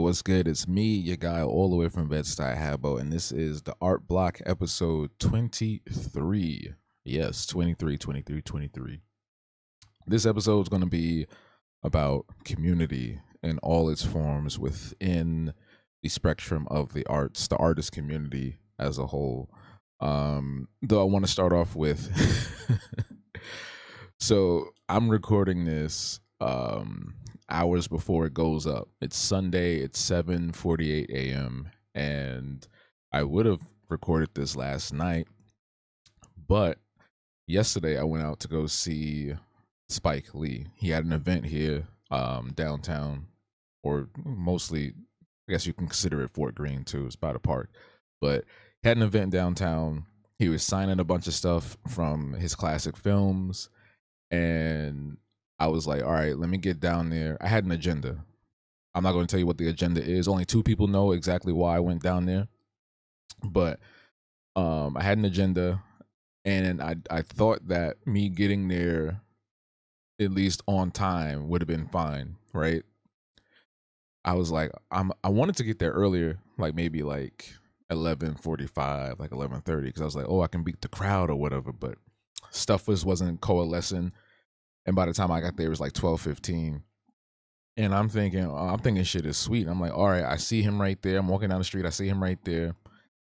what's good? It's me, your guy, all the way from Bed-Stuy, Habo, and this is the Art Block episode 23. Yes, 23, 23, 23. This episode is going to be about community in all its forms within the spectrum of the arts, the artist community as a whole. Though I want to start off with so I'm recording this hours before it goes up. It's Sunday, it's 7:48 a.m. and I would have recorded this last night, but yesterday I went out to go see Spike Lee. He had an event here downtown, or mostly I guess you can consider it Fort Greene too. It's by the park. But he had an event downtown. He was signing a bunch of stuff from his classic films, and I was like, all right, let me get down there. I had an agenda. I'm not going to tell you what the agenda is. Only two people know exactly why I went down there. But I had an agenda, and I thought that me getting there at least on time would have been fine, right? I was like, I wanted to get there earlier, like maybe like 11:45, like 11:30, because I was like, oh, I can beat the crowd or whatever. But stuff wasn't coalescing. And by the time I got there, it was like 12:15. And I'm thinking shit is sweet. I'm like, all right, I see him right there. I'm walking down the street. I see him right there.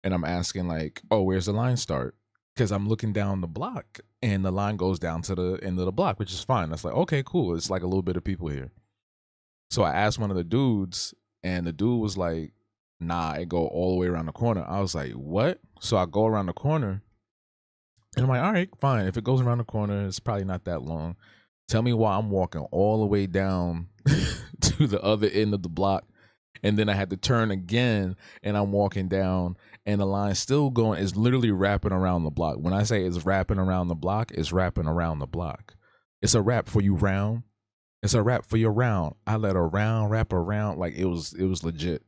And I'm asking like, oh, where's the line start? Because I'm looking down the block and the line goes down to the end of the block, which is fine. That's like, okay, cool. It's like a little bit of people here. So I asked one of the dudes, and the dude was like, nah, it go all the way around the corner. I was like, what? So I go around the corner, and I'm like, all right, fine. If it goes around the corner, it's probably not that long. Tell me why I'm walking all the way down to the other end of the block, and then I had to turn again, and I'm walking down, and the line's still going. It's literally wrapping around the block. When I say it's wrapping around the block, it's wrapping around the block. It's a wrap for you round. It's a wrap for your round. I let a round wrap around. Like it was legit.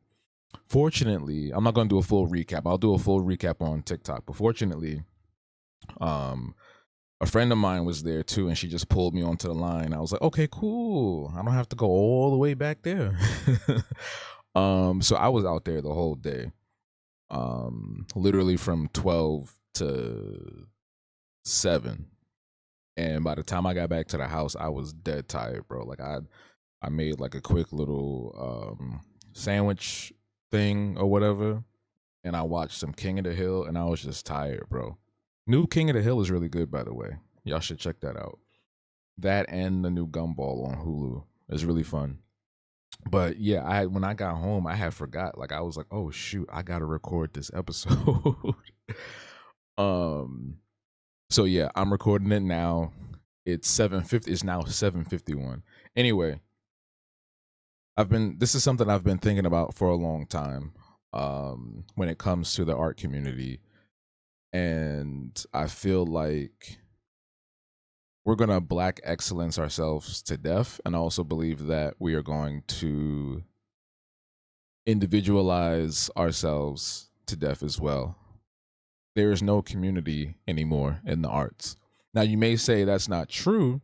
Fortunately, I'm not gonna do a full recap. I'll do a full recap on TikTok. But fortunately, a friend of mine was there too, and she just pulled me onto the line. I was like, okay, cool. I don't have to go all the way back there. So I was out there the whole day. Literally from 12 to 7. And by the time I got back to the house, I was dead tired, bro. Like I made like a quick little sandwich thing or whatever, and I watched some King of the Hill, and I was just tired, bro. New King of the Hill is really good, by the way. Y'all should check that out. That and the new Gumball on Hulu is really fun. But yeah, when I got home, I had forgot. Like I was like, oh shoot, I gotta record this episode. So yeah, I'm recording it now. It's 7:50. It's now 7:51. Anyway, this is something I've been thinking about for a long time. When it comes to the art community, and I feel like we're gonna black excellence ourselves to death, and I also believe that we are going to individualize ourselves to death as well. There is no community anymore in the arts. Now, you may say that's not true,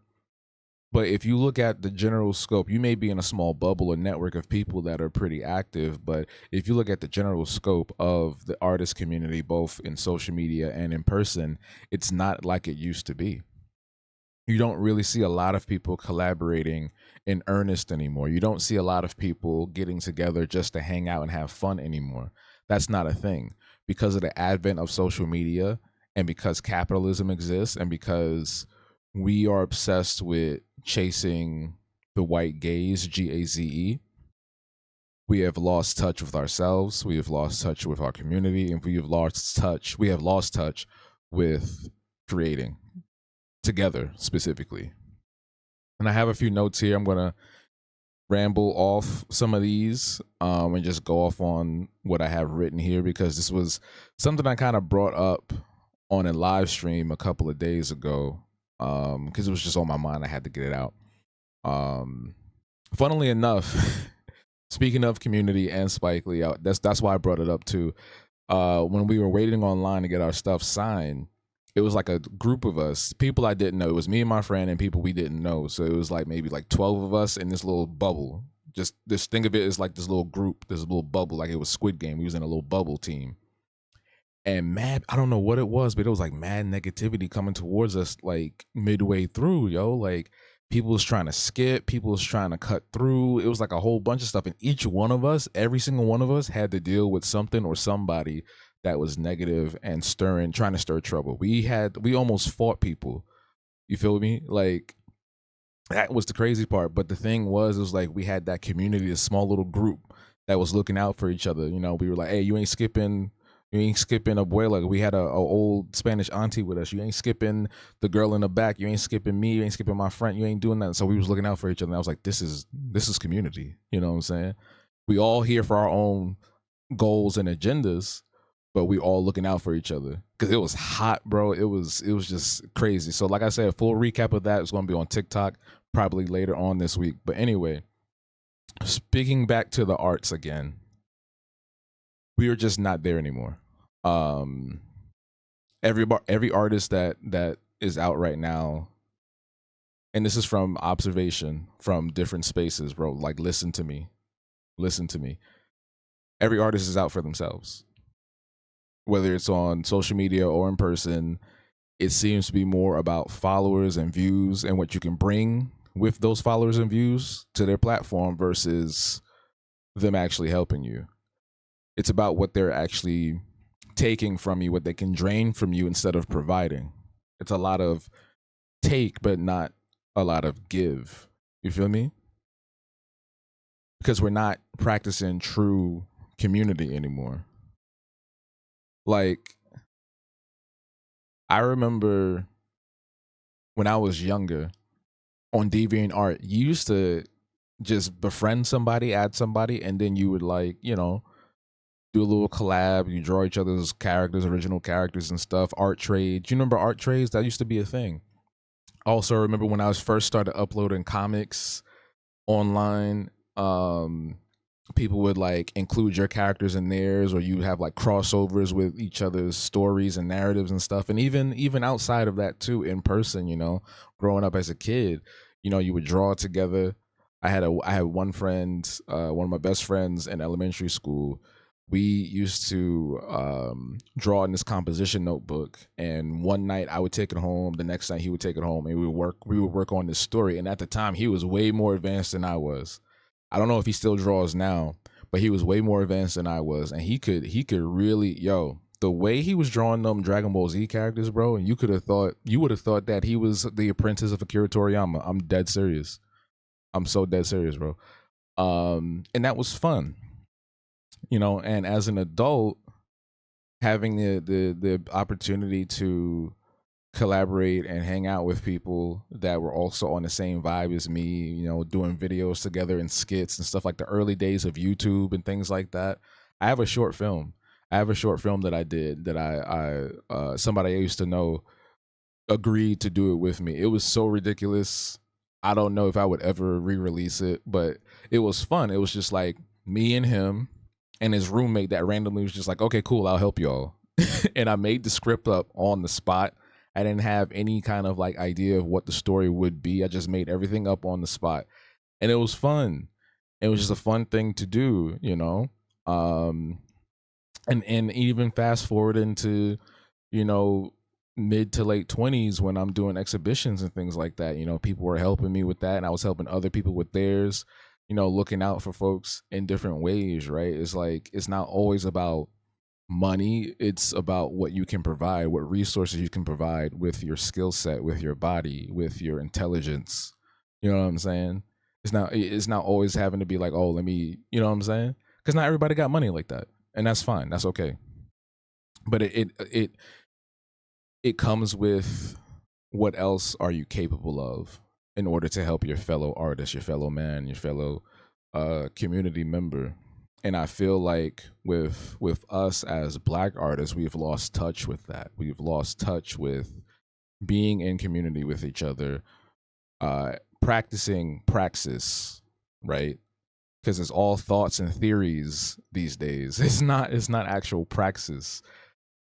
but if you look at the general scope, you may be in a small bubble or network of people that are pretty active, but if you look at the general scope of the artist community, both in social media and in person, it's not like it used to be. You don't really see a lot of people collaborating in earnest anymore. You don't see a lot of people getting together just to hang out and have fun anymore. That's not a thing. Because of the advent of social media, and because capitalism exists, and because we are obsessed with chasing the white gaze, GAZE, we have lost touch with ourselves, we have lost touch with our community, and we have lost touch with creating together specifically. And I have a few notes here. I'm gonna ramble off some of these and just go off on what I have written here, because this was something I kind of brought up on a live stream a couple of days ago, because it was just on my mind. I had to get it out. Funnily enough, speaking of community and Spike Lee, that's why I brought it up too. When we were waiting online to get our stuff signed, it was like a group of us, people I didn't know. It was me and my friend and people we didn't know. So it was like maybe like 12 of us in this little bubble just think of it as like this little group, this little bubble, like it was Squid Game. We was in a little bubble team. And mad, I don't know what it was, but it was like mad negativity coming towards us like midway through, yo. Like people was trying to skip, people was trying to cut through. It was like a whole bunch of stuff. And each one of us, every single one of us had to deal with something or somebody that was negative and trying to stir trouble. We almost fought people. You feel me? Like that was the crazy part. But the thing was, it was like we had that community, a small little group that was looking out for each other. You know, we were like, hey, you ain't skipping abuela. We had a old Spanish auntie with us. You ain't skipping the girl in the back. You ain't skipping me. You ain't skipping my friend. You ain't doing that. So we was looking out for each other. And I was like, this is community. You know what I'm saying? We all here for our own goals and agendas, but we all looking out for each other. Because it was hot, bro. It was just crazy. So like I said, a full recap of that is going to be on TikTok probably later on this week. But anyway, speaking back to the arts again, we are just not there anymore. Every artist that is out right now, and this is from observation from different spaces, bro. Like, listen to me. Every artist is out for themselves, whether it's on social media or in person. It seems to be more about followers and views and what you can bring with those followers and views to their platform versus them actually helping you. It's about what they're actually taking from you, what they can drain from you instead of providing. It's a lot of take, but not a lot of give. You feel me? Because we're not practicing true community anymore. Like, I remember when I was younger on DeviantArt, you used to just befriend somebody, add somebody, and then you would, like, you know, do a little collab. You draw each other's characters, original characters and stuff. Art trades. You remember art trades? That used to be a thing. Also, I remember when I was first started uploading comics online, people would like include your characters in theirs, or you have like crossovers with each other's stories and narratives and stuff. And even outside of that too, in person, you know, growing up as a kid, you know, you would draw together. I had one friend, one of my best friends in elementary school. We used to draw in this composition notebook, and one night I would take it home, the next night he would take it home, and we would work on this story. And at the time, he was way more advanced than I was. I don't know if he still draws now, but he was way more advanced than I was, and he could really, yo, the way he was drawing them Dragon Ball Z characters, bro, and you would have thought that he was the apprentice of Akira Toriyama. I'm dead serious. I'm so dead serious, bro. And that was fun. You know, and as an adult, having the opportunity to collaborate and hang out with people that were also on the same vibe as me, you know, doing videos together and skits and stuff, like the early days of YouTube and things like that. I have a short film that I did that I somebody I used to know agreed to do it with me. It was so ridiculous. I don't know if I would ever re-release it, but it was fun. It was just like me and him and his roommate that randomly was just like, okay, cool, I'll help y'all. And I made the script up on the spot. I didn't have any kind of like idea of what the story would be. I just made everything up on the spot. And it was fun. It was just a fun thing to do, you know? And even fast forward into, you know, mid to late 20s when I'm doing exhibitions and things like that, you know, people were helping me with that and I was helping other people with theirs. You know, looking out for folks in different ways, right? It's like, it's not always about money. It's about what you can provide, what resources you can provide with your skill set, with your body, with your intelligence. You know what I'm saying? It's not always having to be like, oh, let me, you know what I'm saying? Because not everybody got money like that. And that's fine. That's okay. But it comes with what else are you capable of in order to help your fellow artist, your fellow man, your fellow community member. And I feel like with us as Black artists, we've lost touch with that. We've lost touch with being in community with each other, practicing praxis, right? Because it's all thoughts and theories these days. It's not actual praxis.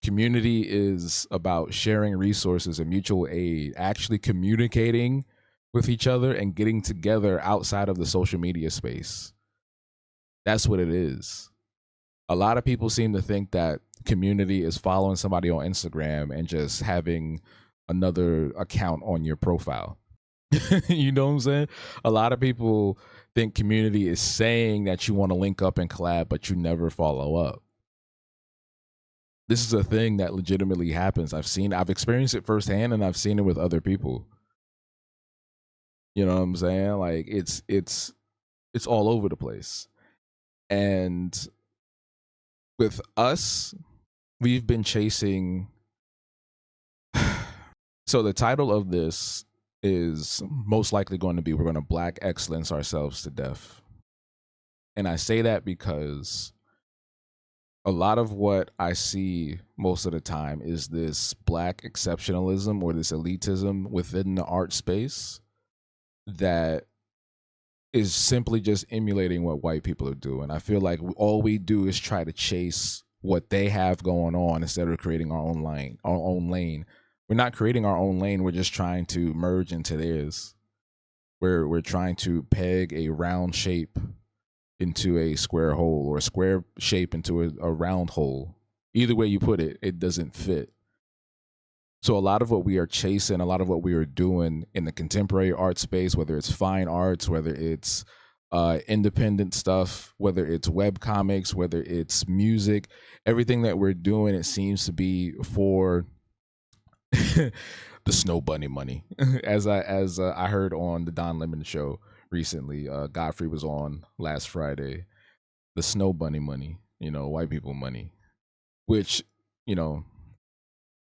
Community is about sharing resources and mutual aid, actually communicating with each other and getting together outside of the social media space. That's what it is. A lot of people seem to think that community is following somebody on Instagram and just having another account on your profile. You know what I'm saying? A lot of people think community is saying that you want to link up and collab, but you never follow up. This is a thing that legitimately happens. I've experienced it firsthand, and I've seen it with other people. You know what I'm saying? Like it's all over the place. And with us, we've been chasing. So the title of this is most likely going to be, we're going to black excellence ourselves to death. And I say that because a lot of what I see most of the time is this black exceptionalism or this elitism within the art space that is simply just emulating what white people are doing. I feel like all we do is try to chase what they have going on instead of creating our own lane. We're not creating our own lane. We're just trying to merge into theirs. We're trying to peg a round shape into a square hole, or a square shape into a round hole. Either way you put it, it doesn't fit. So a lot of what we are chasing, a lot of what we are doing in the contemporary art space, whether it's fine arts, whether it's independent stuff, whether it's web comics, whether it's music, everything that we're doing, it seems to be for the snow bunny money. as I heard on the Don Lemon show recently, Godfrey was on last Friday. The snow bunny money, white people money, which,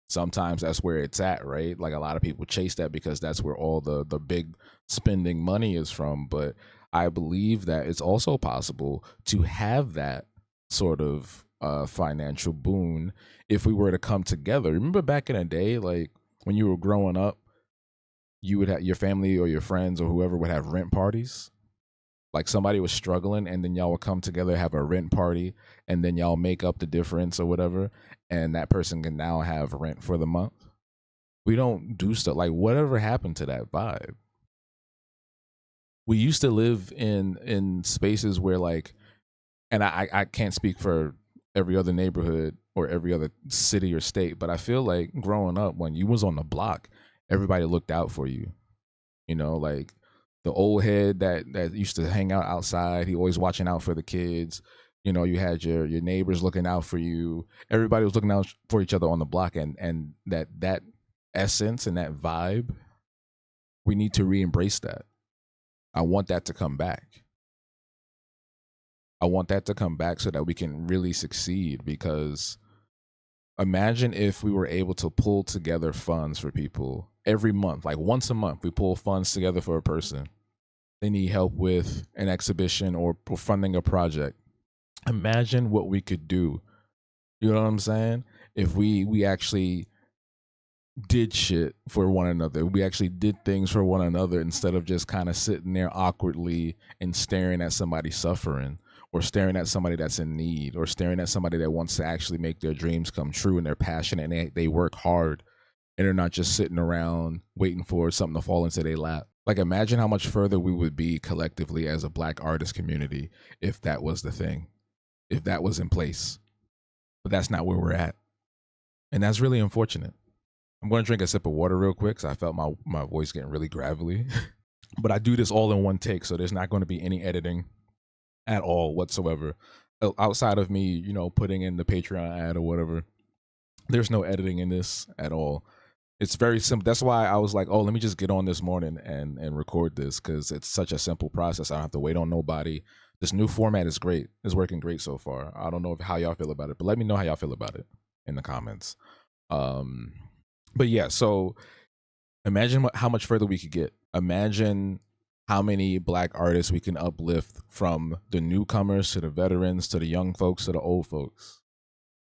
sometimes that's where it's at, right? Like a lot of people chase that because that's where all the big spending money is from. But I believe that it's also possible to have that sort of financial boon if we were to come together. Remember back in the day, like when you were growing up, you would have your family or your friends or whoever would have rent parties. Like somebody was struggling, and then y'all would come together, have a rent party, and then y'all make up the difference or whatever, and that person can now have rent for the month. We don't do stuff like, whatever happened to that vibe. We used to live in spaces where, like, and I can't speak for every other neighborhood or every other city or state, but I feel like growing up, when you was on the block, everybody looked out for you. Like the old head that used to hang out outside, he always watching out for the kids. You had your neighbors looking out for you. Everybody was looking out for each other on the block, and that essence and that vibe, we need to re-embrace that. I want that to come back. I want that to come back so that we can really succeed, because imagine if we were able to pull together funds for people every month, like once a month, we pull funds together for a person. They need help with an exhibition or funding a project. Imagine what we could do. You know what I'm saying? If we actually did shit for one another, we actually did things for one another instead of just kind of sitting there awkwardly and staring at somebody suffering, or staring at somebody that's in need, or staring at somebody that wants to actually make their dreams come true, and they're passionate and they work hard, and they're not just sitting around waiting for something to fall into their lap. Like, imagine how much further we would be collectively as a black artist community if that was the thing, if that was in place. But that's not where we're at. And that's really unfortunate. I'm going to drink a sip of water real quick, because I felt my voice getting really gravelly. But I do this all in one take, so there's not going to be any editing at all whatsoever. Outside of me, putting in the Patreon ad or whatever, there's no editing in this at all. It's very simple. That's why I was like, oh, let me just get on this morning and record this, because it's such a simple process. I don't have to wait on nobody. This new format is great. It's working great so far. I don't know how y'all feel about it, but let me know how y'all feel about it in the comments. But yeah, so imagine how much further we could get. Imagine how many black artists we can uplift, from the newcomers to the veterans to the young folks to the old folks.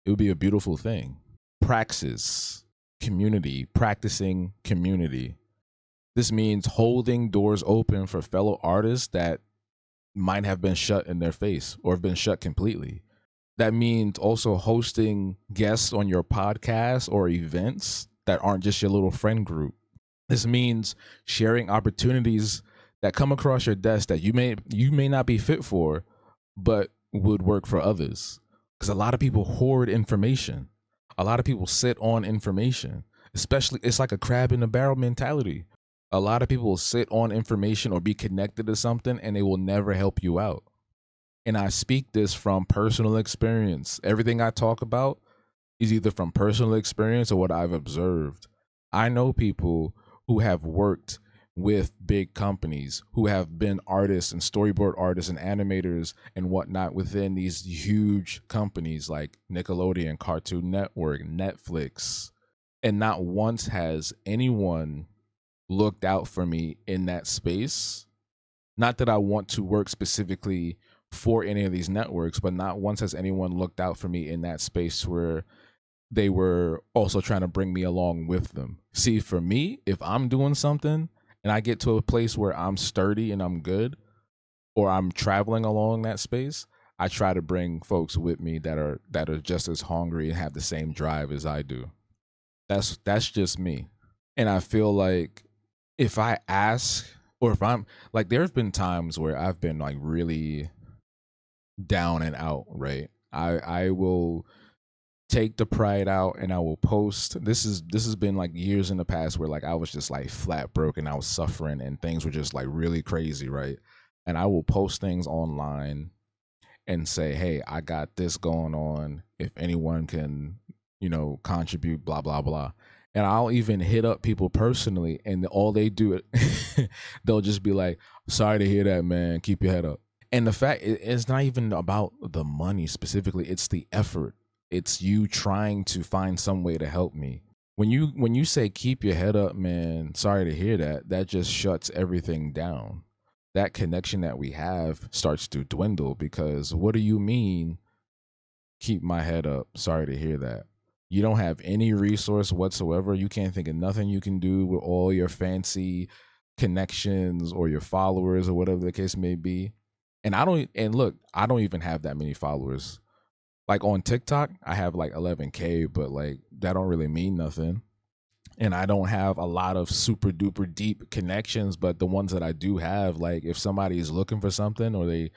It would be a beautiful thing. Praxis, community, practicing community. This means holding doors open for fellow artists that might have been shut in their face or have been shut completely. That means also hosting guests on your podcast or events that aren't just your little friend group. This means sharing opportunities that come across your desk that you may not be fit for, but would work for others. Because a lot of people hoard information. A lot of people sit on information, especially it's like a crab in a barrel mentality. A lot of people will sit on information or be connected to something and they will never help you out. And I speak this from personal experience. Everything I talk about is either from personal experience or what I've observed. I know people who have worked with big companies, who have been artists and storyboard artists and animators and whatnot within these huge companies like Nickelodeon, Cartoon Network, Netflix. And not once has anyone looked out for me in that space. Not that I want to work specifically for any of these networks, but not once has anyone looked out for me in that space where they were also trying to bring me along with them. See, for me, if I'm doing something and I get to a place where I'm sturdy and I'm good, or I'm traveling along that space, I try to bring folks with me that are just as hungry and have the same drive as I do. That's just me. And I feel like if I ask, or if I'm like, there have been times where I've been like really down and out, right? I will take the pride out and I will post. This has been like years in the past where like I was just like flat broke and I was suffering and things were just like really crazy, right? And I will post things online and say, "Hey, I got this going on. If anyone can, contribute, blah blah blah." And I'll even hit up people personally, and all they do, they'll just be like, "Sorry to hear that, man. Keep your head up." And the fact it's not even about the money specifically; it's the effort. It's you trying to find some way to help me. When you say keep your head up, man, sorry to hear that. That just shuts everything down. That connection that we have starts to dwindle because what do you mean keep my head up? Sorry to hear that. You don't have any resource whatsoever. You can't think of nothing you can do with all your fancy connections or your followers or whatever the case may be. And look, I don't even have that many followers. Like on TikTok, I have like 11K, but like that don't really mean nothing. And I don't have a lot of super duper deep connections, but the ones that I do have, like if somebody is looking for something or they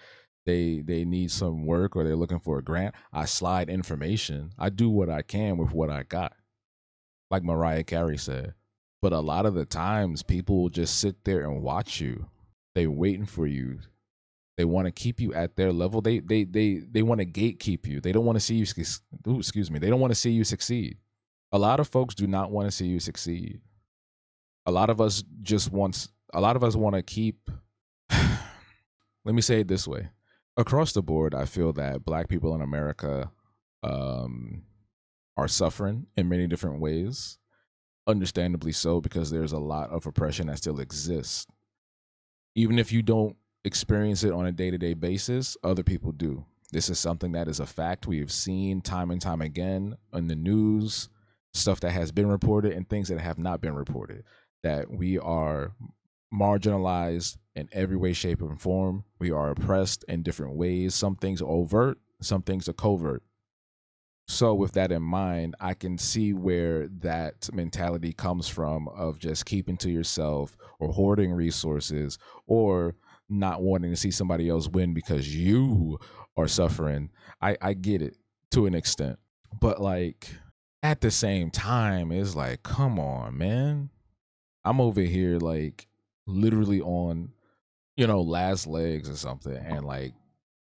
need some work or they're looking for a grant, I slide information. I do what I can with what I got, like Mariah Carey said. But a lot of the times, people will just sit there and watch you. They waiting for you. They want to keep you at their level. They want to gatekeep you. They don't want to see you. Ooh, excuse me. They don't want to see you succeed. A lot of folks do not want to see you succeed. A lot of us just wants. A lot of us want to keep. Let me say it this way: across the board, I feel that Black people in America um, are suffering in many different ways. Understandably so, because there's a lot of oppression that still exists. Even if you don't experience it on a day-to-day basis, other people do. This is something that is a fact we have seen time and time again in the news, stuff that has been reported and things that have not been reported, that we are marginalized in every way, shape, and form. We are oppressed in different ways. Some things are overt, some things are covert. So with that in mind, I can see where that mentality comes from of just keeping to yourself or hoarding resources or not wanting to see somebody else win because you are suffering. I get it to an extent. But like at the same time, it's like, come on, man. I'm over here like literally on, last legs or something. And like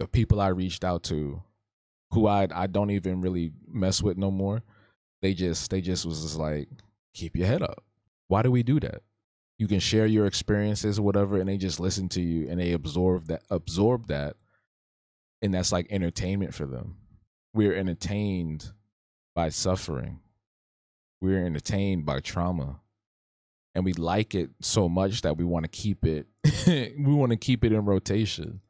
the people I reached out to who I don't even really mess with no more. They just was just like, keep your head up. Why do we do that? You can share your experiences or whatever, and they just listen to you and they absorb that, and that's like entertainment for them. We're entertained by suffering. We're entertained by trauma. And we like it so much that we want to keep it we want to keep it in rotation.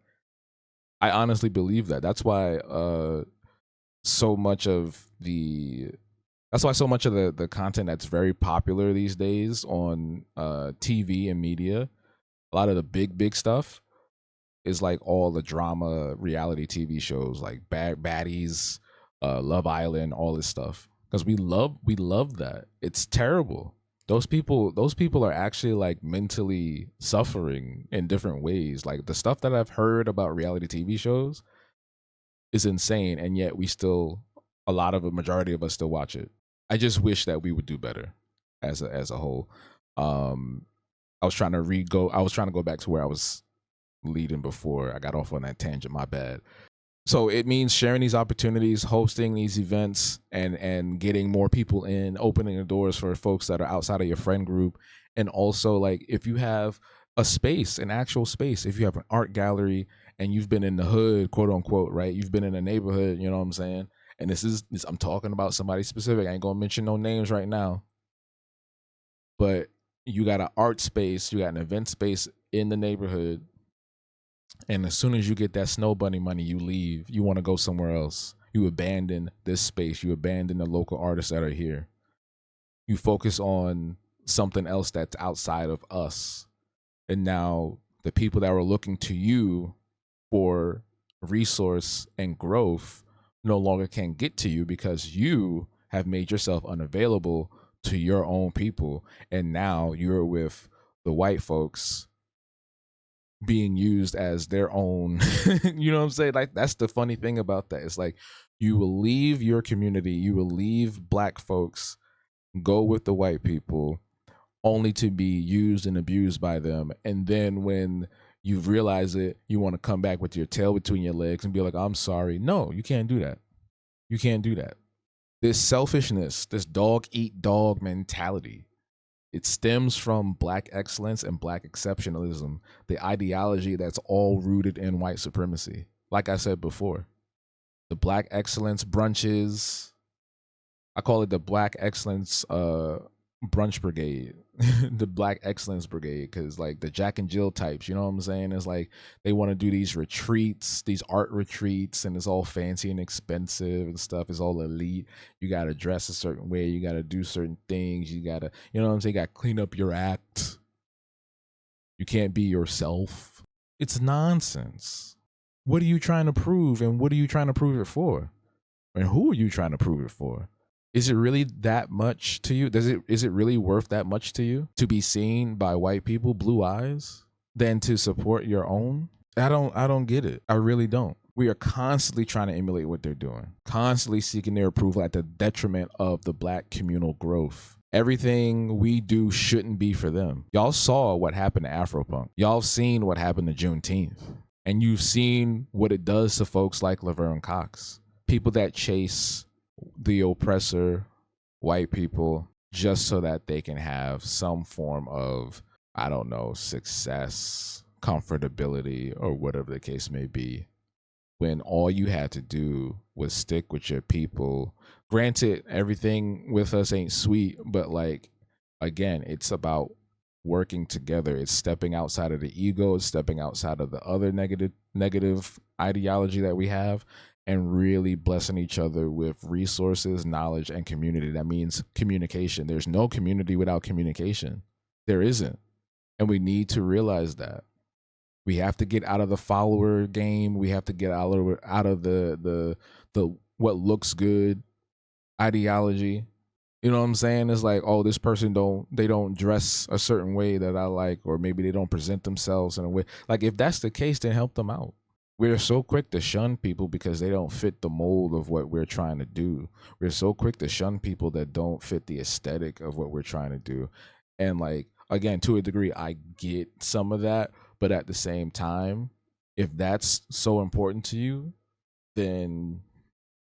I honestly believe that. So much of the that's why so much of the content that's very popular these days on TV and media, a lot of the big stuff is like all the drama reality TV shows like Baddies, Love Island, all this stuff. Because we love that. It's terrible. Those people are actually like mentally suffering in different ways. Like the stuff that I've heard about reality TV shows, is insane, and yet we still, a majority of us still watch it. I just wish that we would do better as a whole. Um, I was trying to go back to where I was leading before I got off on that tangent. My bad. So it means sharing these opportunities, hosting these events, and getting more people in, opening the doors for folks that are outside of your friend group. And also, like, if you have a space, an actual space, if you have an art gallery and you've been in the hood, quote unquote, right? You've been in a neighborhood, you know what I'm saying? And I'm talking about somebody specific. I ain't gonna mention no names right now, but you got an art space, you got an event space in the neighborhood, and as soon as you get that snow bunny money, you leave. You want to go somewhere else. You abandon this space. You abandon the local artists that are here. You focus on something else that's outside of us. And now the people that were looking to you for resource and growth no longer can get to you because you have made yourself unavailable to your own people. And now you're with the white folks being used as their own. You know what I'm saying? Like, that's the funny thing about that. It's like, you will leave your community, you will leave black folks, go with the white people, only to be used and abused by them. And then when you realize it, you want to come back with your tail between your legs and be like, I'm sorry. No, you can't do that. You can't do that. This selfishness, this dog eat dog mentality, it stems from black excellence and black exceptionalism, the ideology that's all rooted in white supremacy. Like I said before, the black excellence brunches, I call it the black excellence brunch brigade, the black excellence brigade, because like the Jack and Jill types, you know what I'm saying? It's like they want to do these retreats, these art retreats, and it's all fancy and expensive and stuff. It's all elite. You got to dress a certain way. You got to do certain things. You got to, you know what I'm saying? You got to clean up your act. You can't be yourself. It's nonsense. What are you trying to prove, and what are you trying to prove it for? And who are you trying to prove it for? Is it really that much to you? Is it really worth that much to you to be seen by white people, blue eyes, than to support your own? I don't get it. I really don't. We are constantly trying to emulate what they're doing, constantly seeking their approval at the detriment of the black communal growth. Everything we do shouldn't be for them. Y'all saw what happened to Afropunk. Y'all seen what happened to Juneteenth. And you've seen what it does to folks like Laverne Cox. People that chase the oppressor, white people, just so that they can have some form of, I don't know, success, comfortability, or whatever the case may be, when all you had to do was stick with your people. Granted, everything with us ain't sweet, but like, again, it's about working together. It's stepping outside of the ego, it's stepping outside of the other negative ideology that we have, and really blessing each other with resources, knowledge, and community. That means communication. There's no community without communication. There isn't. And we need to realize that. We have to get out of the follower game. We have to get out of the what looks good ideology. You know what I'm saying? It's like, oh, this person they don't dress a certain way that I like, or maybe they don't present themselves in a way. Like, if that's the case, then help them out. We're so quick to shun people because they don't fit the mold of what we're trying to do. We're so quick to shun people that don't fit the aesthetic of what we're trying to do. And like, again, to a degree, I get some of that. But at the same time, if that's so important to you, then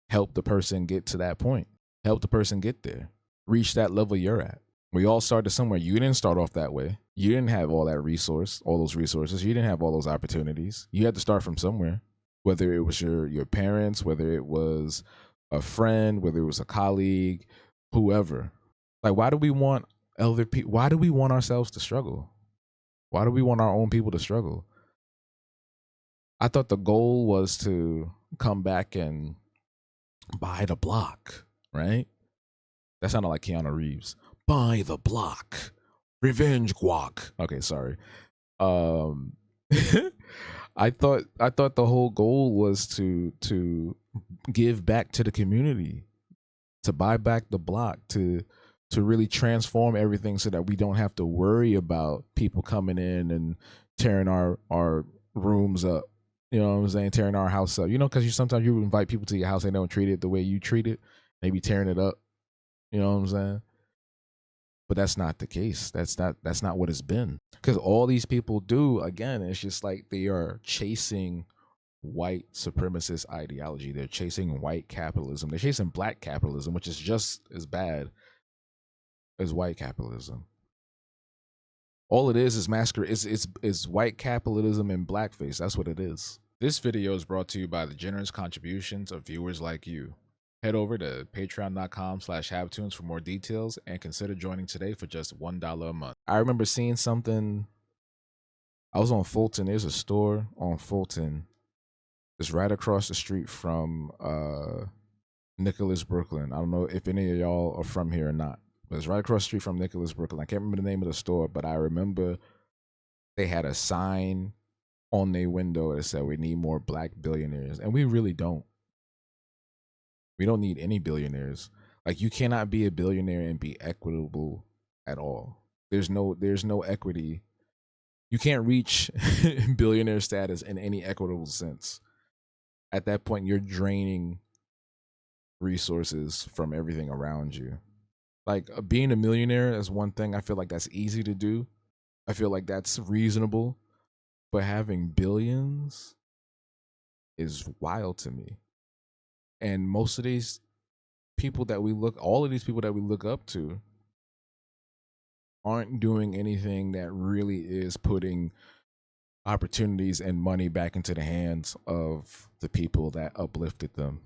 help the person get to that point. Help the person get there. Reach that level you're at. We all started somewhere. You didn't start off that way. You didn't have all those resources. You didn't have all those opportunities. You had to start from somewhere, whether it was your parents, whether it was a friend, whether it was a colleague, whoever. Like, why do we want other people? Why do we want ourselves to struggle? Why do we want our own people to struggle? I thought the goal was to come back and buy the block, right? That sounded like Keanu Reeves. Buy the block. Revenge guac. Okay, sorry. I thought the whole goal was to give back to the community, to buy back the block, to really transform everything so that we don't have to worry about people coming in and tearing our rooms up. You know what I'm saying? Tearing our house up. You know, because sometimes you invite people to your house, they don't treat it the way you treat it. They be tearing it up. You know what I'm saying? But that's not the case. That's not what it's been. Because all these people do, again, it's just like they are chasing white supremacist ideology. They're chasing white capitalism. They're chasing black capitalism, which is just as bad as white capitalism. All it is masquerade. It's white capitalism and blackface. That's what it is. This video is brought to you by the generous contributions of viewers like you. Head over to patreon.com/habtunes for more details and consider joining today for just $1 a month. I remember seeing something. I was on Fulton. There's a store on Fulton. It's right across the street from Nicholas, Brooklyn. I don't know if any of y'all are from here or not, but it's right across the street from Nicholas, Brooklyn. I can't remember the name of the store, but I remember they had a sign on their window that said we need more black billionaires, and we really don't. We don't need any billionaires. Like, you cannot be a billionaire and be equitable at all. There's no equity. You can't reach billionaire status in any equitable sense. At that point, you're draining resources from everything around you. Like, being a millionaire is one thing. I feel like that's easy to do. I feel like that's reasonable. But having billions is wild to me. And most of these people that we look, all of these people that we look up to, aren't doing anything that really is putting opportunities and money back into the hands of the people that uplifted them.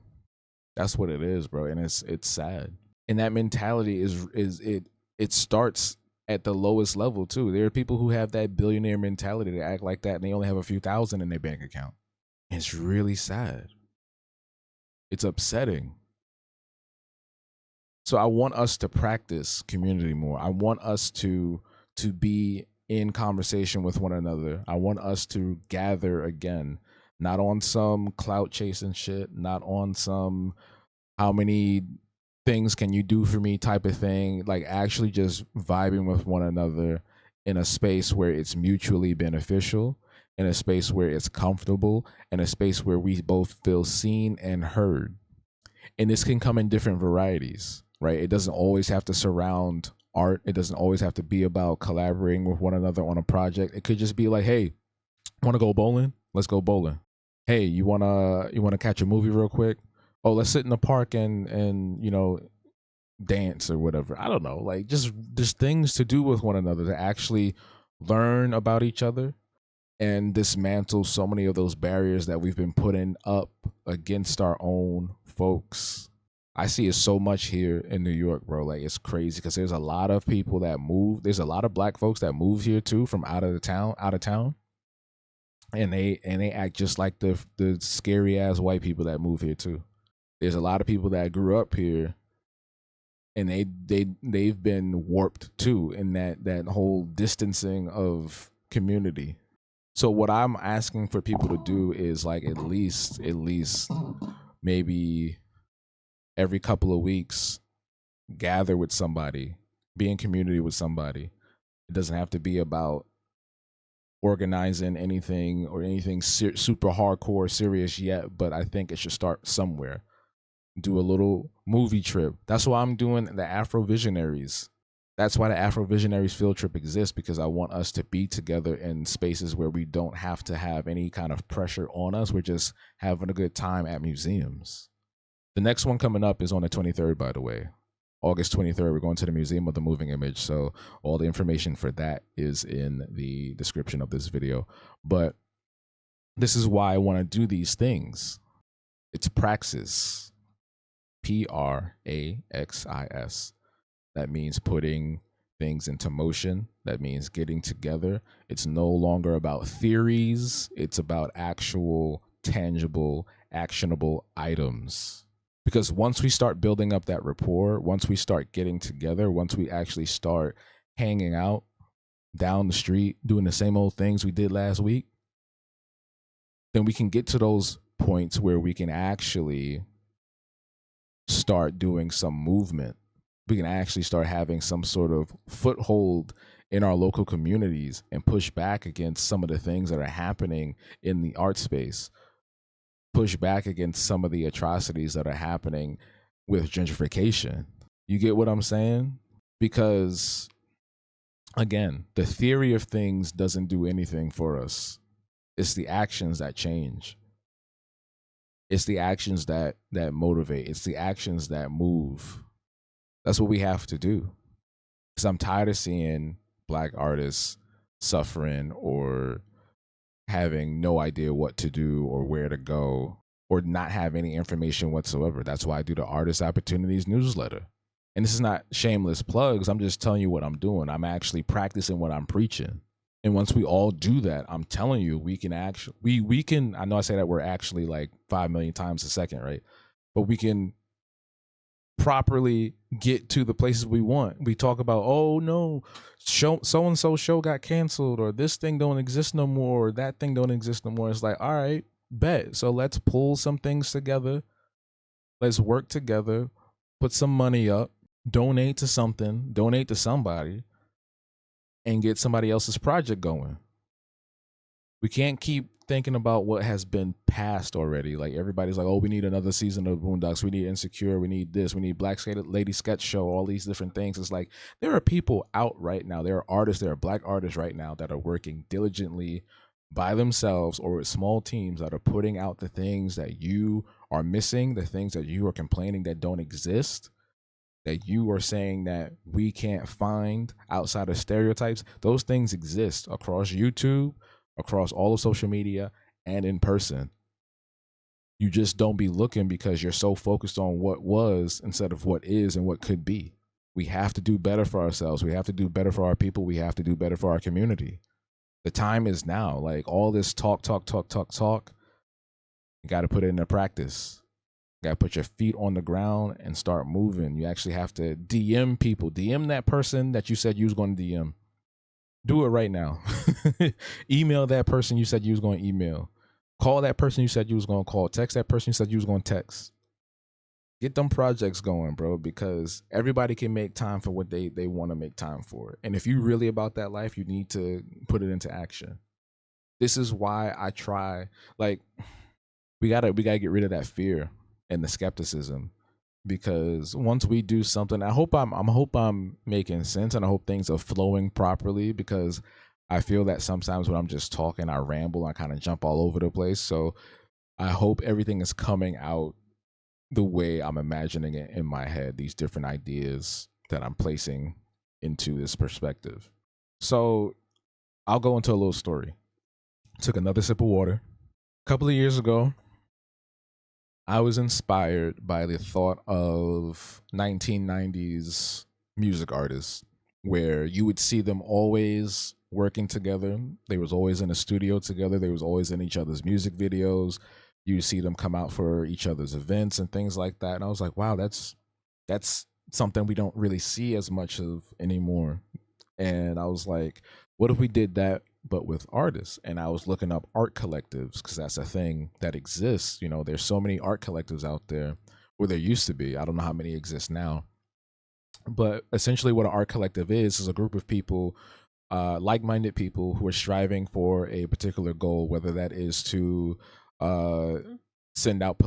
That's what it is, bro, and it's sad. And that mentality is it starts at the lowest level too. There are people who have that billionaire mentality to act like that, and they only have a few thousand in their bank account. It's really sad. It's upsetting. So I want us to practice community more. I want us to be in conversation with one another. I want us to gather again, not on some clout chasing shit, not on some how many things can you do for me type of thing, like actually just vibing with one another in a space where it's mutually beneficial, in a space where it's comfortable, in a space where we both feel seen and heard. And this can come in different varieties, right? It doesn't always have to surround art. It doesn't always have to be about collaborating with one another on a project. It could just be like, hey, want to go bowling? Let's go bowling. Hey, you wanna catch a movie real quick? Oh, let's sit in the park and dance or whatever. I don't know, like just things to do with one another to actually learn about each other and dismantle so many of those barriers that we've been putting up against our own folks. I see it so much here in New York, bro. Like, it's crazy because there's a lot of people that move. There's a lot of black folks that move here too from out of town, and they act just like the scary ass white people that move here too. There's a lot of people that grew up here, and they've been warped too in that whole distancing of community. So what I'm asking for people to do is, like, at least maybe every couple of weeks, gather with somebody, be in community with somebody. It doesn't have to be about organizing anything or anything super hardcore serious yet, but I think it should start somewhere. Do a little movie trip. That's why I'm doing the Afro Visionaries. That's why the Afro Visionaries field trip exists, because I want us to be together in spaces where we don't have to have any kind of pressure on us. We're just having a good time at museums. The next one coming up is on the 23rd, by the way. August 23rd, we're going to the Museum of the Moving Image. So all the information for that is in the description of this video. But this is why I want to do these things. It's praxis. Praxis. That means putting things into motion. That means getting together. It's no longer about theories. It's about actual, tangible, actionable items. Because once we start building up that rapport, once we start getting together, once we actually start hanging out down the street, doing the same old things we did last week, then we can get to those points where we can actually start doing some movement. We can actually start having some sort of foothold in our local communities and push back against some of the things that are happening in the art space, push back against some of the atrocities that are happening with gentrification. You get what I'm saying? Because again, the theory of things doesn't do anything for us. It's the actions that change. It's the actions that motivate. It's the actions that move. That's what we have to do. Because I'm tired of seeing Black artists suffering or having no idea what to do or where to go or not have any information whatsoever. That's why I do the Artist Opportunities newsletter. And this is not shameless plugs. I'm just telling you what I'm doing. I'm actually practicing what I'm preaching. And once we all do that, I'm telling you, we can actually, we can, I know I say that we're actually like 5 million times a second, right? But we can properly get to the places we want. We talk about, oh no, so and so show got canceled, or this thing don't exist no more, or that thing don't exist no more. It's like, all right, bet. So let's pull some things together. Let's work together, put some money up, donate to something, donate to somebody, and get somebody else's project going. We can't keep thinking about what has been passed already. Like everybody's like, oh, we need another season of Boondocks. We need Insecure. We need this. We need Black Lady Sketch Show. All these different things. It's like there are people out right now. There are artists. There are Black artists right now that are working diligently by themselves or with small teams that are putting out the things that you are missing, the things that you are complaining that don't exist, that you are saying that we can't find outside of stereotypes. Those things exist across YouTube, across all of social media, and in person. You just don't be looking because you're so focused on what was instead of what is and what could be. We have to do better for ourselves. We have to do better for our people. We have to do better for our community. The time is now. Like all this talk. You got to put it into practice. You got to put your feet on the ground and start moving. You actually have to DM people. DM that person that you said you was going to DM. Do it right now. Email that person you said you was going to email. Call that person you said you was going to call. Text that person you said you was going to text. Get them projects going, bro, because everybody can make time for what they want to make time for. And if you're really about that life, you need to put it into action. This is why I try, like, we gotta get rid of that fear and the skepticism, because once we do something, I hope I'm making sense, and I hope things are flowing properly, because I feel that sometimes when I'm just talking, I ramble, I kind of jump all over the place. So I hope everything is coming out the way I'm imagining it in my head, these different ideas that I'm placing into this perspective. So I'll go into a little story. Took another sip of water. A couple of years ago, I was inspired by the thought of 1990s music artists, where you would see them always working together. They was always in a studio together. They was always in each other's music videos. You see them come out for each other's events and things like that. And I was like, wow, that's something we don't really see as much of anymore. And I was like, what if we did that but with artists? And I was looking up art collectives, because that's a thing that exists. You know, there's so many art collectives out there, or there used to be. I don't know how many exist now. But essentially what an art collective is a group of people, like-minded people who are striving for a particular goal, whether that is to send out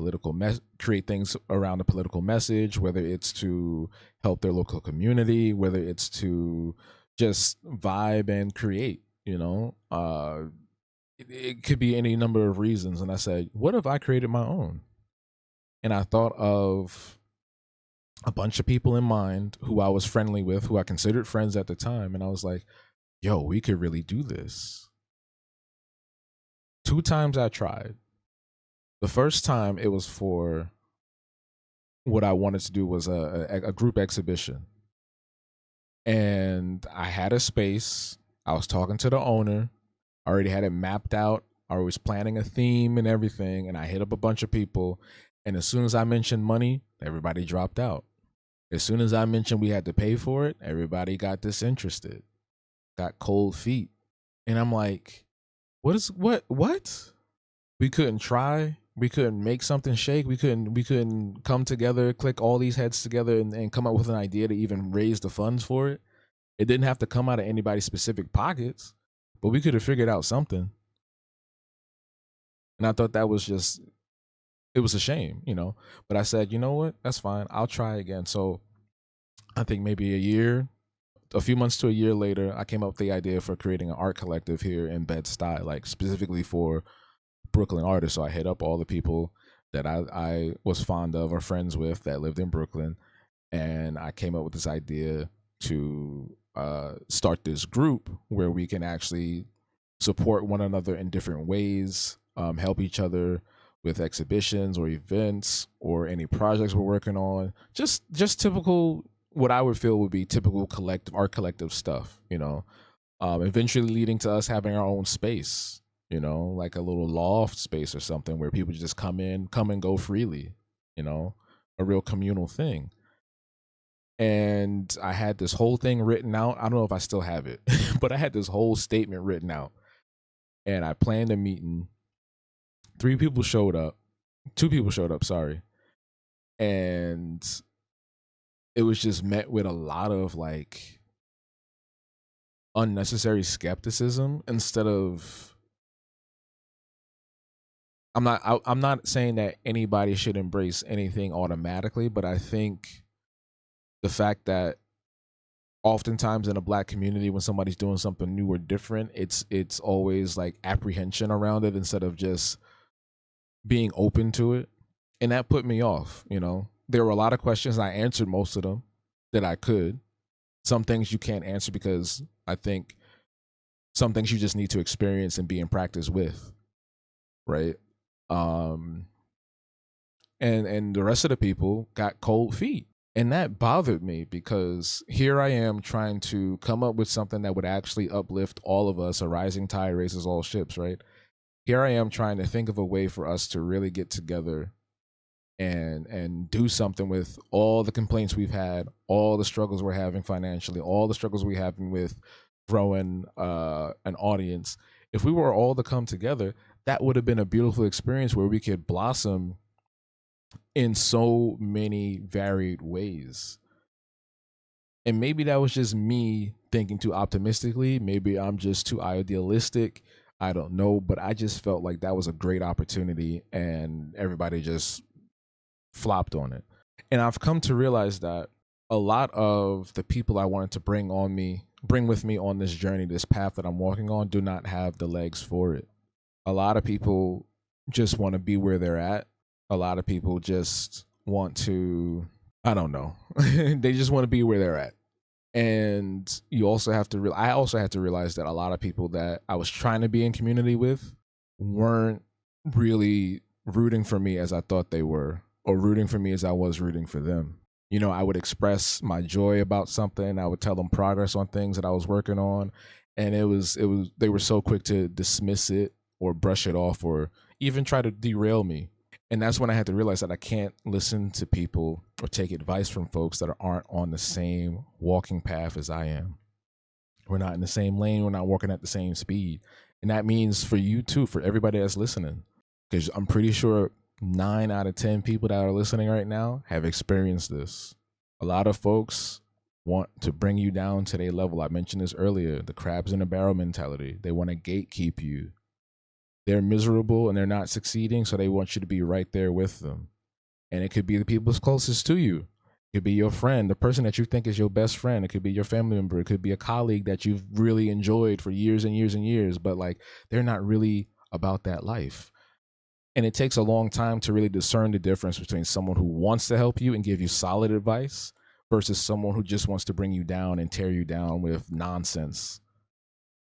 create things around a political message, whether it's to help their local community, whether it's to just vibe and create, you know. It could be any number of reasons. And I said, what if I created my own? And I thought of a bunch of people in mind who I was friendly with, who I considered friends at the time. And I was like, yo, we could really do this. 2 times I tried. The first time it was for what I wanted to do was a group exhibition. And I had a space. I was talking to the owner. I already had it mapped out. I was planning a theme and everything. And I hit up a bunch of people. And as soon as I mentioned money, everybody dropped out. As soon as I mentioned we had to pay for it, everybody got disinterested, got cold feet. And I'm like, what? We couldn't try. We couldn't make something shake. We couldn't come together, click all these heads together and come up with an idea to even raise the funds for it. It didn't have to come out of anybody's specific pockets, but we could have figured out something. And I thought that was just, it was a shame, you know. But I said, you know what? That's fine. I'll try again. So I think maybe a few months to a year later, I came up with the idea for creating an art collective here in Bed-Stuy, like specifically for Brooklyn artists. So I hit up all the people that I was fond of or friends with that lived in Brooklyn, and I came up with this idea to start this group where we can actually support one another in different ways, help each other with exhibitions or events or any projects we're working on. Just typical, what I would feel would be typical collective art collective stuff, you know. Eventually leading to us having our own space, you know, like a little loft space or something where people just come and go freely, you know, a real communal thing. And I had this whole thing written out. I don't know if I still have it, but I had this whole statement written out. And I planned a meeting. 3 people showed up. 2 people showed up, sorry. And it was just met with a lot of like unnecessary skepticism instead of, I'm not saying that anybody should embrace anything automatically, but I think the fact that oftentimes in a Black community when somebody's doing something new or different, it's always like apprehension around it instead of just being open to it. And that put me off, you know. There were a lot of questions. I answered most of them that I could. Some things you can't answer because I think some things you just need to experience and be in practice with, right? Um and the rest of the people got cold feet. And that bothered me because here I am trying to come up with something that would actually uplift all of us. A rising tide raises all ships, right? Here I am trying to think of a way for us to really get together and do something with all the complaints we've had, all the struggles we're having financially, all the struggles we're having with growing an audience. If we were all to come together, that would have been a beautiful experience where we could blossom in so many varied ways. And maybe that was just me thinking too optimistically. Maybe I'm just too idealistic. I don't know. But I just felt like that was a great opportunity and everybody just flopped on it. And I've come to realize that a lot of the people I wanted to bring with me on this journey, this path that I'm walking on, do not have the legs for it. A lot of people just want to be where they're at. A lot of people just want to, I don't know, they just want to be where they're at. And you also have to I also had to realize that a lot of people that I was trying to be in community with weren't really rooting for me as I thought they were, or rooting for me as I was rooting for them. You know, I would express my joy about something. I would tell them progress on things that I was working on. And it was, they were so quick to dismiss it or brush it off or even try to derail me. And that's when I had to realize that I can't listen to people or take advice from folks that aren't on the same walking path as I am. We're not in the same lane. We're not walking at the same speed. And that means for you too, for everybody that's listening, because I'm pretty sure 9 out of 10 people that are listening right now have experienced this. A lot of folks want to bring you down to their level. I mentioned this earlier, the crabs in a barrel mentality. They want to gatekeep you. They're miserable and they're not succeeding, so they want you to be right there with them. And it could be the people closest to you. It could be your friend, the person that you think is your best friend. It could be your family member. It could be a colleague that you've really enjoyed for years and years and years, but like they're not really about that life. And it takes a long time to really discern the difference between someone who wants to help you and give you solid advice versus someone who just wants to bring you down and tear you down with nonsense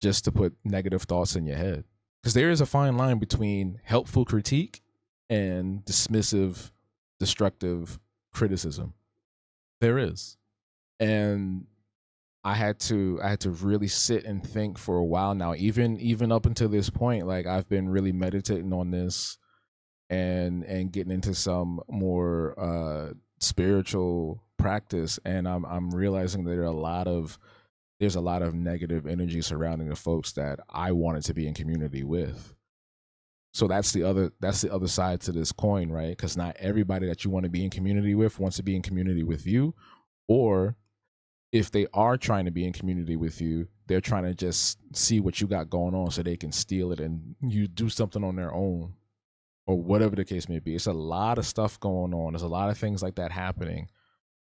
just to put negative thoughts in your head. Because there is a fine line between helpful critique and dismissive, destructive criticism. There is. And I had to really sit and think for a while now, even up until this point. Like I've been really meditating on this and getting into some more spiritual practice, and I'm realizing that there's a lot of negative energy surrounding the folks that I wanted to be in community with. So that's the other side to this coin, right? Because not everybody that you want to be in community with wants to be in community with you, or if they are trying to be in community with you, they're trying to just see what you got going on so they can steal it and you do something on their own or whatever the case may be. It's a lot of stuff going on. There's a lot of things like that happening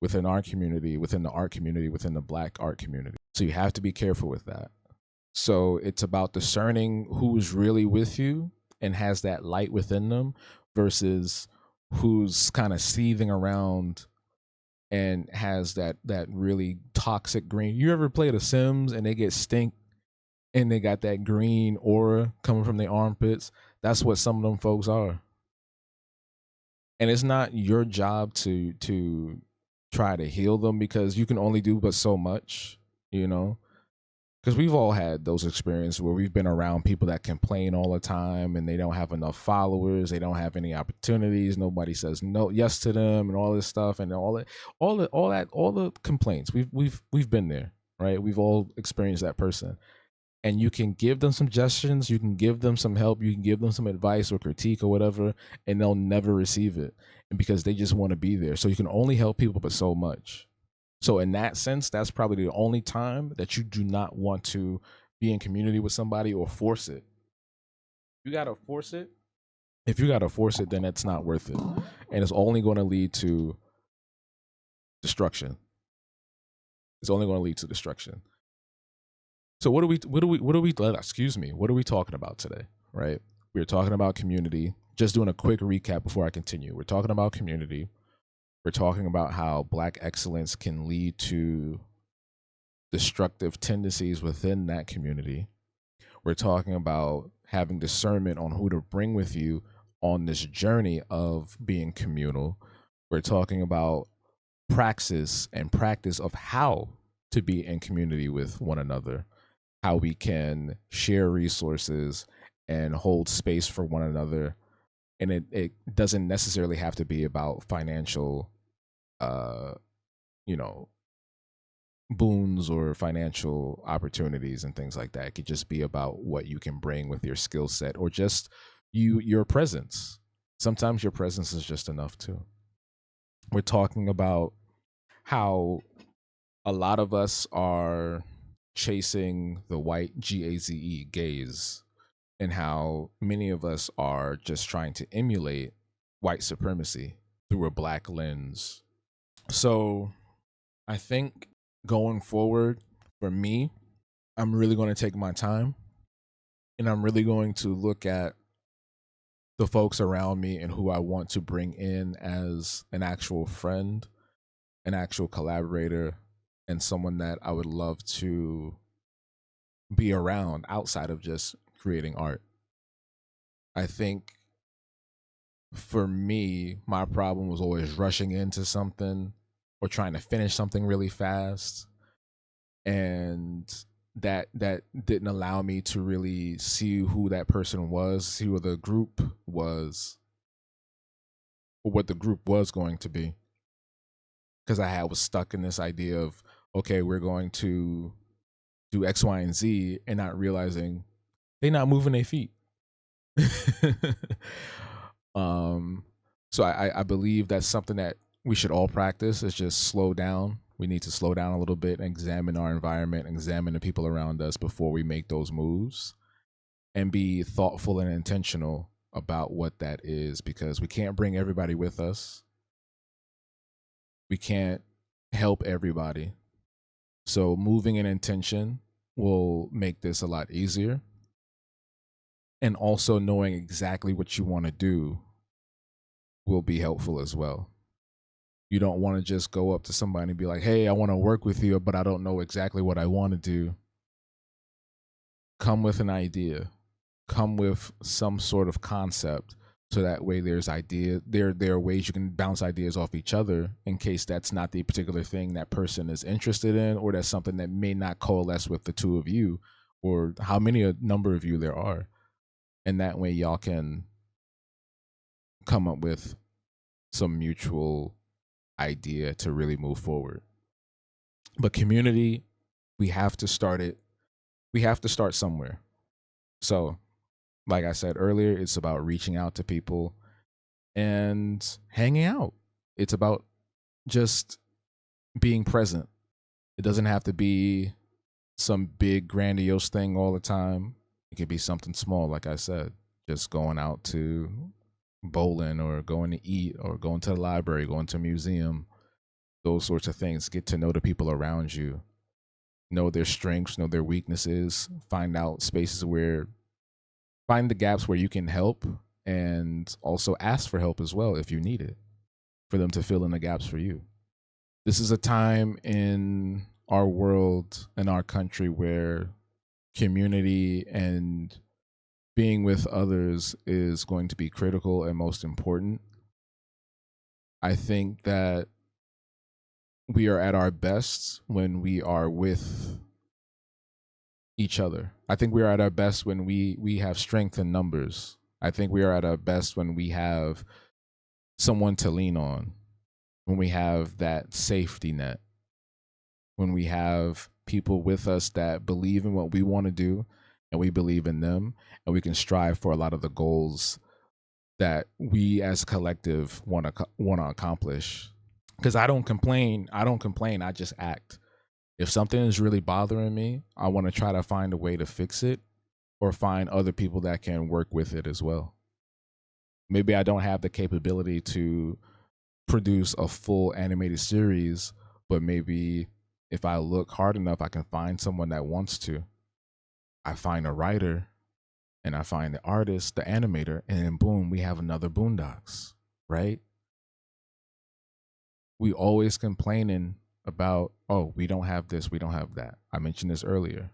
within our community, within the art community, within the Black art community. So you have to be careful with that. So it's about discerning who's really with you and has that light within them versus who's kind of seething around and has that really toxic green. You ever play The Sims and they get stink and they got that green aura coming from their armpits? That's what some of them folks are. And it's not your job to try to heal them because you can only do but so much, you know? Because we've all had those experiences where we've been around people that complain all the time and they don't have enough followers, they don't have any opportunities, nobody says no yes to them and all this stuff and all the complaints. We've been there, right? We've all experienced that person. And you can give them suggestions, you can give them some help, you can give them some advice or critique or whatever, and they'll never receive it. And because they just want to be there. So you can only help people but so much. So in that sense, that's probably the only time that you do not want to be in community with somebody or force it. You gotta force it. If you gotta force it, then it's not worth it. And it's only going to lead to destruction. It's only going to lead to destruction. So what are we talking about today? Right? We're talking about community. Just doing a quick recap before I continue. We're talking about community. We're talking about how Black excellence can lead to destructive tendencies within that community. We're talking about having discernment on who to bring with you on this journey of being communal. We're talking about praxis and practice of how to be in community with one another, how we can share resources and hold space for one another. And it doesn't necessarily have to be about financial you know, boons or financial opportunities and things like that. It could just be about what you can bring with your skill set or just your presence. Sometimes your presence is just enough too. We're talking about how a lot of us are chasing the white gaze and how many of us are just trying to emulate white supremacy through a Black lens. So I think going forward, for me, I'm really going to take my time and I'm really going to look at the folks around me and who I want to bring in as an actual friend, an actual collaborator, and someone that I would love to be around outside of just creating art. I think for me, my problem was always rushing into something or trying to finish something really fast. And that didn't allow me to really see who that person was, see who the group was, or what the group was going to be. Because was stuck in this idea of, okay, we're going to do X, Y, and Z, and not realizing they're not moving their feet. So I believe that's something that we should all practice is just slow down. We need to slow down a little bit and examine our environment, examine the people around us before we make those moves and be thoughtful and intentional about what that is, because we can't bring everybody with us. We can't help everybody. So moving in intention will make this a lot easier. And also knowing exactly what you want to do will be helpful as well. You don't want to just go up to somebody and be like, hey, I want to work with you, but I don't know exactly what I want to do. Come with an idea. Come with some sort of concept. So that way there's there are ways you can bounce ideas off each other in case that's not the particular thing that person is interested in, or that's something that may not coalesce with the two of you, or how many a number of you there are. And that way y'all can come up with some mutual idea to really move forward. But community, we have to start it. We have to start somewhere. So, like I said earlier, it's about reaching out to people and hanging out. It's about just being present. It doesn't have to be some big grandiose thing all the time. It could be something small, like I said, just going out to bowling or going to eat or going to the library, going to a museum, those sorts of things. Get to know the people around you, know their strengths, know their weaknesses, find out spaces where, find the gaps where you can help, and also ask for help as well if you need it, for them to fill in the gaps for you. This is a time in our world, in our country, where community and being with others is going to be critical and most important. I think that we are at our best when we are with each other. I think we are at our best when we have strength in numbers. I think we are at our best when we have someone to lean on, when we have that safety net, when we have people with us that believe in what we want to do and we believe in them, and we can strive for a lot of the goals that we as a collective want to accomplish. Because I don't complain, I just act. If something is really bothering me, I want to try to find a way to fix it, or find other people that can work with it as well. Maybe I don't have the capability to produce a full animated series, but maybe if I look hard enough, I can find someone that wants to. I find a writer, and I find the artist, the animator, and then boom, we have another Boondocks, right? We always complaining about, oh, we don't have this, we don't have that. I mentioned this earlier.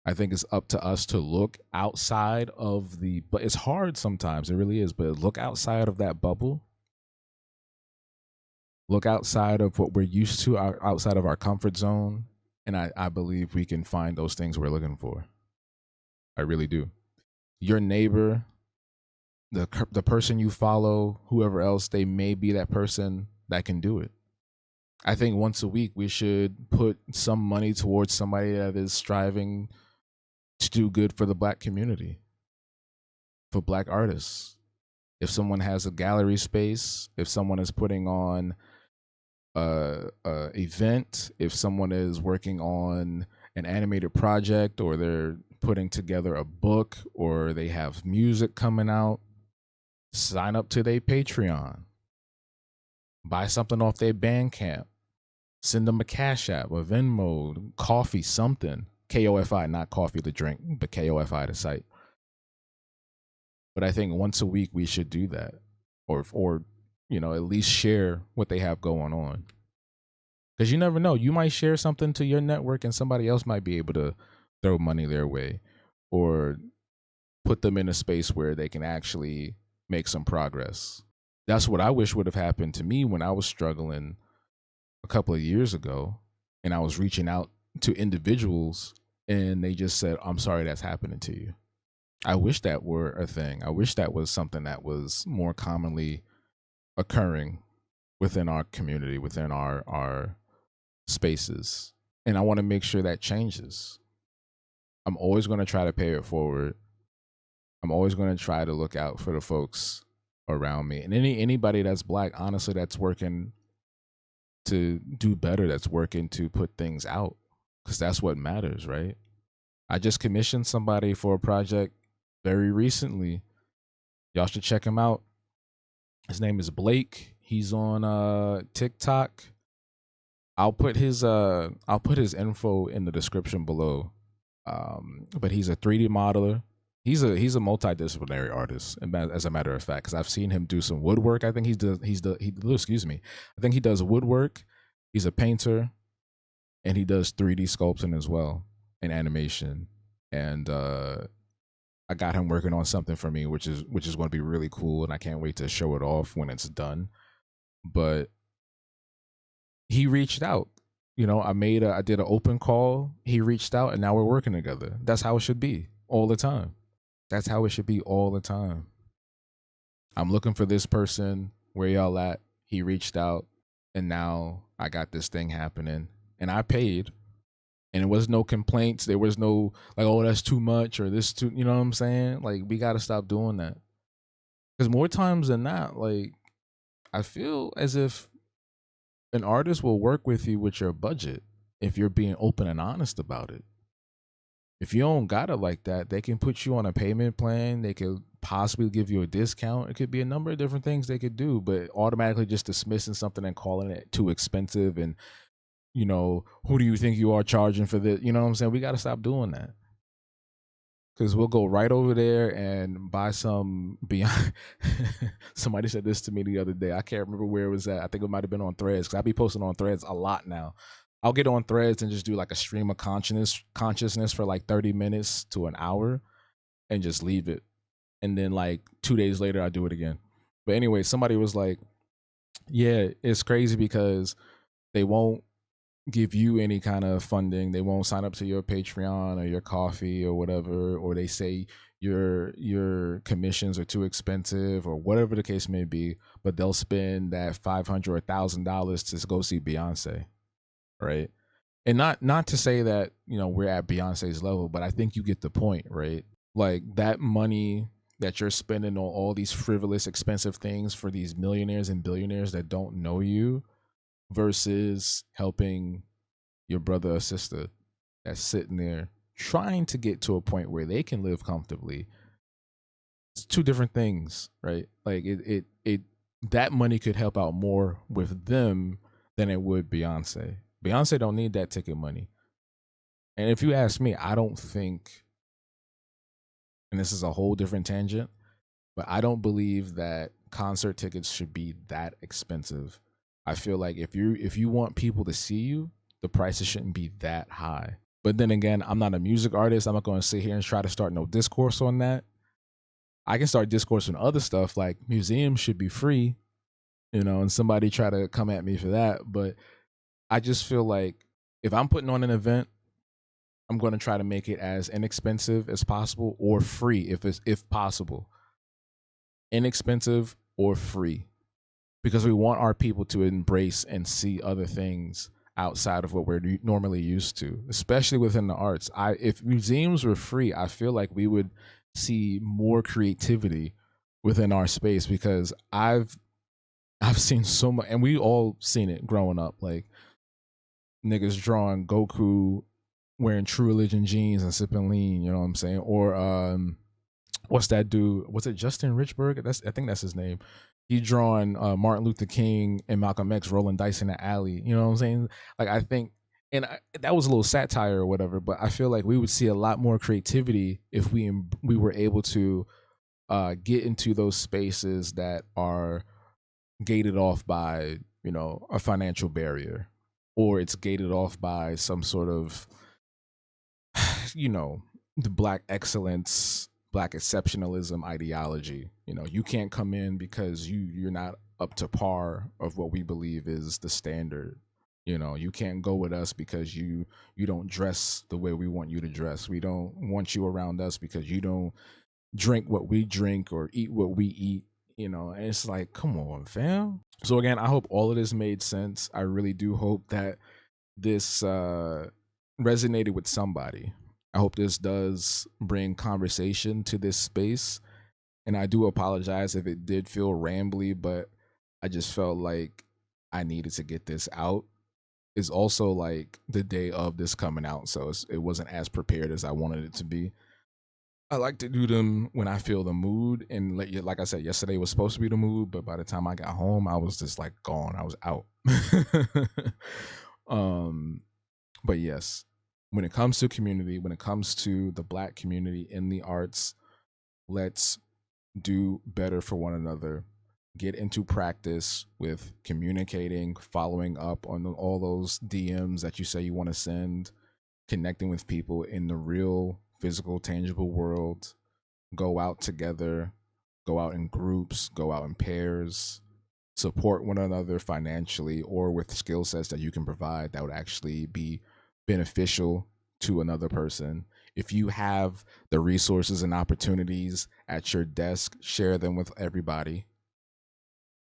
I think it's up to us to look outside of but it's hard sometimes, it really is, but look outside of that bubble. Look outside of what we're used to, outside of our comfort zone. And I believe we can find those things we're looking for. I really do. Your neighbor, the person you follow, whoever else, they may be that person that can do it. I think once a week we should put some money towards somebody that is striving to do good for the Black community, for Black artists. If someone has a gallery space, if someone is putting on a event, if someone is working on an animated project, or they're putting together a book, or they have music coming out, sign up to their Patreon, buy something off their Bandcamp, send them a Cash App, a Venmo, coffee, something. KOFI, not coffee the drink, but KOFI the site. But I think once a week we should do that, or at least share what they have going on. Because you never know, you might share something to your network and somebody else might be able to throw money their way, or put them in a space where they can actually make some progress. That's what I wish would have happened to me when I was struggling a couple of years ago, and I was reaching out to individuals and they just said, I'm sorry that's happening to you. I wish that were a thing. I wish that was something that was more commonly occurring within our community, within our spaces. And I want to make sure that changes. I'm always going to try to pay it forward. I'm always going to try to look out for the folks around me. And anybody that's Black, honestly, that's working to do better, that's working to put things out, because that's what matters, right? I just commissioned somebody for a project very recently. Y'all should check him out. His name is Blake. He's on TikTok. I'll put his info in the description below. But he's a 3D modeler. He's a multidisciplinary artist, as a matter of fact, because I've seen him do some woodwork. I think excuse me. I think he does woodwork. He's a painter, and he does 3D sculpting as well, and animation. And I got him working on something for me, which is going to be really cool, and I can't wait to show it off when it's done. But he reached out. I did an open call. He reached out, and now we're working together. That's how it should be all the time. That's how it should be all the time. I'm looking for this person. Where y'all at? He reached out, and now I got this thing happening, and I paid. And there was no complaints. There was no like, oh, that's too much, or this too. You know what I'm saying? Like, we got to stop doing that. Because more times than not, like, I feel as if An artist will work with you with your budget if you're being open and honest about it. If you don't got it like that, they can put you on a payment plan. They could possibly give you a discount. It could be a number of different things they could do, but automatically just dismissing something and calling it too expensive and, who do you think you are charging for this? You know what I'm saying? We got to stop doing that. Because we'll go right over there and buy some beyond. Somebody said this to me the other day. I can't remember where it was at. I think it might have been on Threads, because I be posting on Threads a lot now. I'll get on Threads and just do like a stream of consciousness for like 30 minutes to an hour and just leave it. And then like 2 days later, I do it again. But anyway, somebody was like, yeah, it's crazy because they won't give you any kind of funding. They won't sign up to your Patreon or your coffee or whatever, or they say your commissions are too expensive or whatever the case may be, but they'll spend that $500 or $1,000 to go see Beyonce, right? And not to say that, we're at Beyonce's level, but I think you get the point, right? Like that money that you're spending on all these frivolous, expensive things for these millionaires and billionaires that don't know you versus helping your brother or sister that's sitting there trying to get to a point where they can live comfortably. It's two different things, right? Like it that money could help out more with them than it would Beyonce. Beyonce don't need that ticket money. And if you ask me, I don't think, and this is a whole different tangent, but I don't believe that concert tickets should be that expensive. I feel like if you want people to see you, the prices shouldn't be that high. But then again, I'm not a music artist. I'm not going to sit here and try to start no discourse on that. I can start discourse on other stuff like museums should be free, and somebody try to come at me for that. But I just feel like if I'm putting on an event, I'm going to try to make it as inexpensive as possible or free if possible. Inexpensive or free, because we want our people to embrace and see other things outside of what we're normally used to, especially within the arts. If museums were free, I feel like we would see more creativity within our space, because I've seen so much, and we all seen it growing up, like niggas drawing Goku wearing True Religion jeans and sipping lean, you know what I'm saying? Or what's that dude? Was it Justin Richburg? I think that's his name. He drawing Martin Luther King and Malcolm X rolling dice in the alley. You know what I'm saying? Like I think, and that was a little satire or whatever. But I feel like we would see a lot more creativity if we were able to get into those spaces that are gated off by a financial barrier, or it's gated off by some sort of the black excellence, black exceptionalism ideology. You can't come in because you're not up to par of what we believe is the standard. You can't go with us because you don't dress the way we want you to dress. We don't want you around us because you don't drink what we drink or eat what we eat. And it's like, come on, fam. So again, I hope all of this made sense. I really do hope that this resonated with somebody. I hope this does bring conversation to this space. And I do apologize if it did feel rambly, but I just felt like I needed to get this out. It's also like the day of this coming out, so it wasn't as prepared as I wanted it to be. I like to do them when I feel the mood, and like I said, yesterday was supposed to be the mood, but by the time I got home, I was just like gone. I was out. But yes, when it comes to community, when it comes to the Black community in the arts, let's do better for one another. Get into practice with communicating, following up on all those DMs that you say you want to send, connecting with people in the real, physical, tangible world. Go out together, go out in groups, go out in pairs, support one another financially or with skill sets that you can provide that would actually be beneficial to another person. If you have the resources and opportunities at your desk, share them with everybody.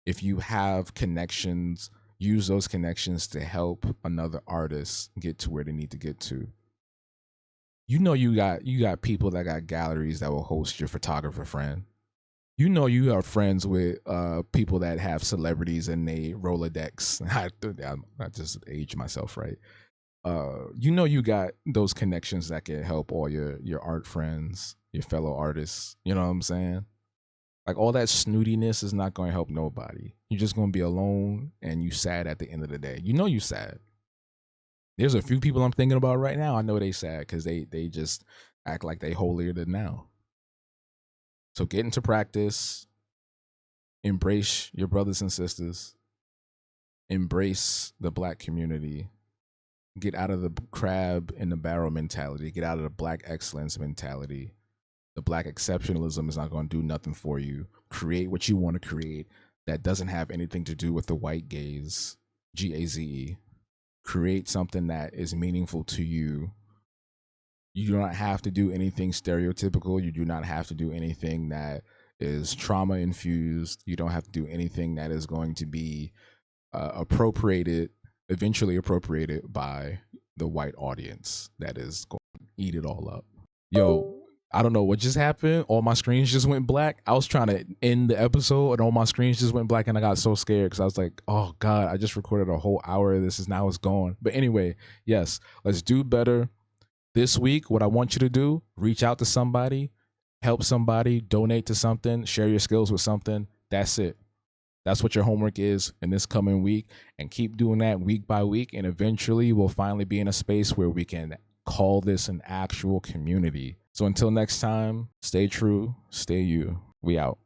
If you have connections, use those connections to help another artist get to where they need to get to. You got people that got galleries that will host your photographer friend. You know you are friends with people that have celebrities and they Rolodex. I just aged myself, right? You know you got those connections that can help all your art friends, your fellow artists. You know what I'm saying? Like all that snootiness is not going to help nobody. You're just going to be alone and you sad at the end of the day. You know you sad. There's a few people I'm thinking about right now. I know they sad because they just act like they holier than now. So get into practice, embrace your brothers and sisters, embrace the black community, get out of the crab in the barrel mentality, get out of the black excellence mentality. The black exceptionalism is not going to do nothing for you. Create what you want to create that doesn't have anything to do with the white gaze, GAZE. Create something that is meaningful to you. You do not have to do anything stereotypical. You do not have to do anything that is trauma infused. You don't have to do anything that is going to be eventually appropriated by the white audience that is going to eat it all up. Yo, I don't know what just happened. All my screens just went black. I was trying to end the episode and all my screens just went black and I got so scared because I was like, oh God, I just recorded a whole hour of this and now it's gone. But anyway, yes, let's do better. This week, what I want you to do, reach out to somebody, help somebody, donate to something, share your skills with something. That's it. That's what your homework is in this coming week. And keep doing that week by week. And eventually we'll finally be in a space where we can call this an actual community. So until next time, stay true, stay you. We out.